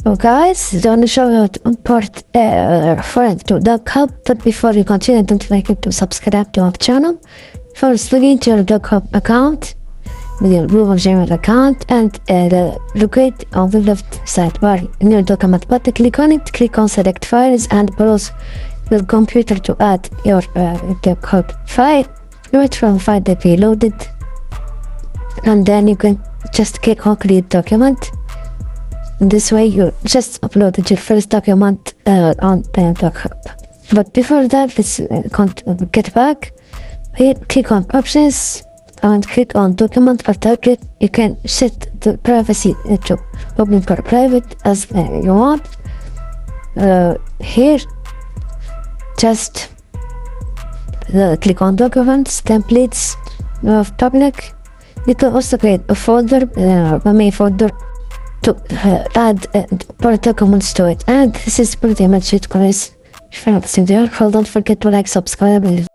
So guys, I want to show you how to import files to DocHub. But before you continue, don't forget to subscribe to our channel. First, log into your DocHub account with your Google Gmail account and locate on the left sidebar in your document button. Click on it, click on select files and browse your computer to add your DocHub file. Wait for the file to be loaded, and then you can just click on create document. This way you just uploaded your first document on DocHub. But before that, let's get back. Here, click on options and click on document or target. You can set the privacy to open for private as you want. Here, just click on documents, templates of public. You can also create a folder, a main folder to add documents to it. And this is pretty much it, guys. If you found this video, don't forget to like, subscribe, and